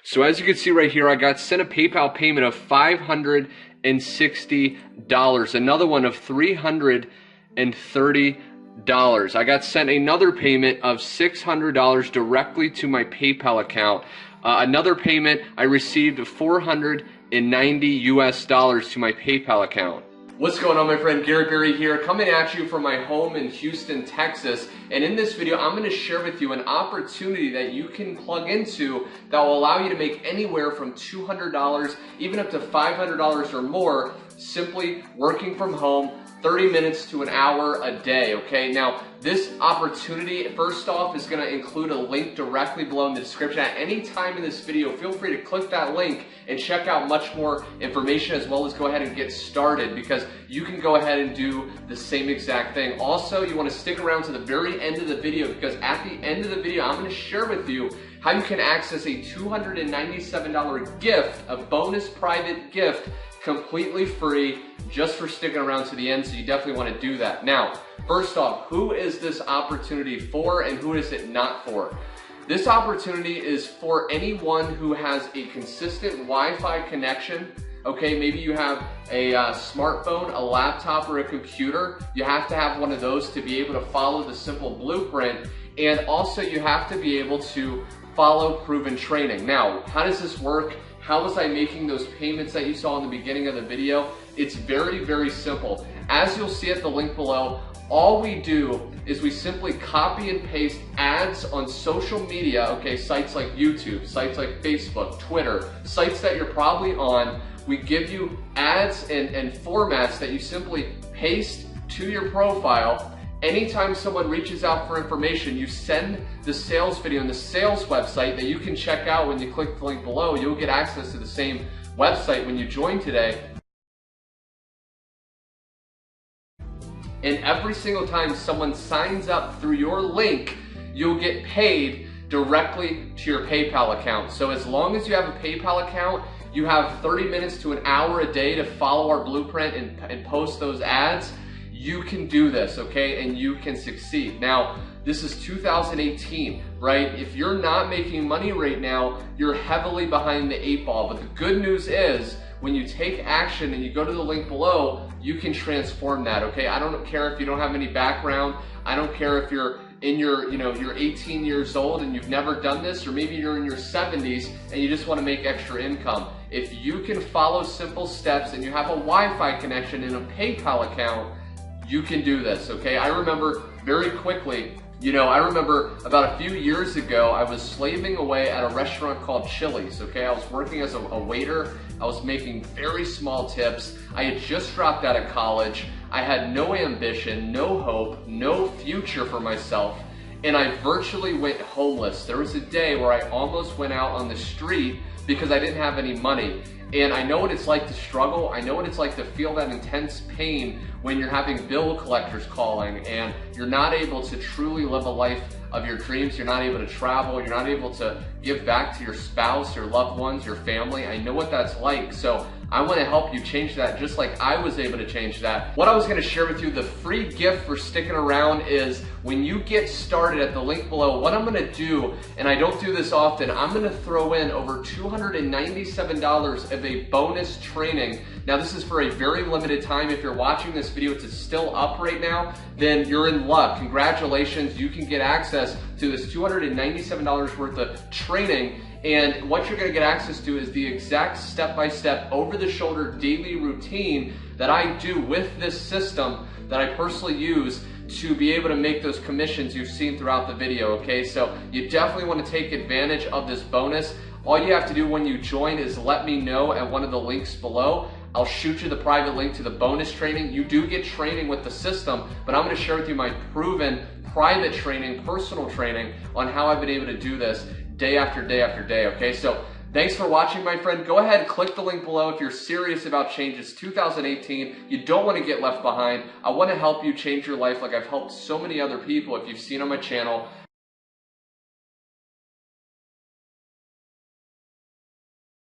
So as you can see right here, I got sent a PayPal payment of $560, another one of $330. I got sent another payment of $600 directly to my PayPal account. Another payment I received of $490 to my PayPal account. What's going on, my friend? Garrett Berry here, coming at you from my home in Houston, Texas. And in this video, I'm going to share with you an opportunity that you can plug into that will allow you to make anywhere from $200, even up to $500 or more, simply working from home 30 minutes to an hour a day, okay? Now, this opportunity, first off, is gonna include a link directly below in the description. At any time in this video, feel free to click that link and check out much more information, as well as go ahead and get started, because you can go ahead and do the same exact thing. Also, you wanna stick around to the very end of the video, because at the end of the video, I'm gonna share with you how you can access a $297 gift, a bonus private gift, completely free, just for sticking around to the end, so you definitely want to do that. Now, first off, who is this opportunity for and who is it not for? This opportunity is for anyone who has a consistent Wi-Fi connection. Okay, maybe you have a smartphone, a laptop, or a computer. You have to have one of those to be able to follow the simple blueprint, and also you have to be able to follow proven training. Now, how does this work? How was I making those payments that you saw in the beginning of the video? It's very, very simple. As you'll see at the link below, all we do is we simply copy and paste ads on social media, okay, sites like YouTube, sites like Facebook, Twitter, sites that you're probably on. We give you ads and formats that you simply paste to your profile. Anytime someone reaches out for information, you send the sales video in the sales website that you can check out when you click the link below. You'll get access to the same website when you join today. And every single time someone signs up through your link, you'll get paid directly to your PayPal account. So as long as you have a PayPal account, you have 30 minutes to an hour a day to follow our blueprint and post those ads. You can do this, okay, and you can succeed. Now, this is 2018, right? If you're not making money right now, you're heavily behind the 8 ball. But the good news is, when you take action and you go to the link below, you can transform that, okay? I don't care if you don't have any background. I don't care if you're in your, you're 18 years old and you've never done this, or maybe you're in your 70s and you just want to make extra income. If you can follow simple steps and you have a Wi-Fi connection and a PayPal account, you can do this, okay? I remember very quickly, I remember about a few years ago, I was slaving away at a restaurant called Chili's, okay? I was working as a waiter. I was making very small tips. I had just dropped out of college. I had no ambition, no hope, no future for myself, and I virtually went homeless. There was a day where I almost went out on the street because I didn't have any money. And I know what it's like to struggle. I know what it's like to feel that intense pain when you're having bill collectors calling and you're not able to truly live a life of your dreams. You're not able to travel. You're not able to give back to your spouse, your loved ones, your family. I know what that's like. So I want to help you change that, just like I was able to change that. What I was going to share with you, the free gift for sticking around, is when you get started at the link below, what I'm going to do, and I don't do this often, I'm going to throw in over $297 of a bonus training. Now, this is for a very limited time. If you're watching this video, it's still up right now, then you're in luck. Congratulations. You can get access to this $297 worth of training. And what you're going to get access to is the exact step-by-step, over-the-shoulder daily routine that I do with this system that I personally use to be able to make those commissions you've seen throughout the video, okay? So you definitely want to take advantage of this bonus. All you have to do when you join is let me know at one of the links below. I'll shoot you the private link to the bonus training. You do get training with the system, but I'm going to share with you my proven private training, personal training on how I've been able to do this day after day after day, okay? So thanks for watching, my friend. Go ahead and click the link below if you're serious about change. It's 2018. You don't want to get left behind. I want to help you change your life like I've helped so many other people. If you've seen on my channel,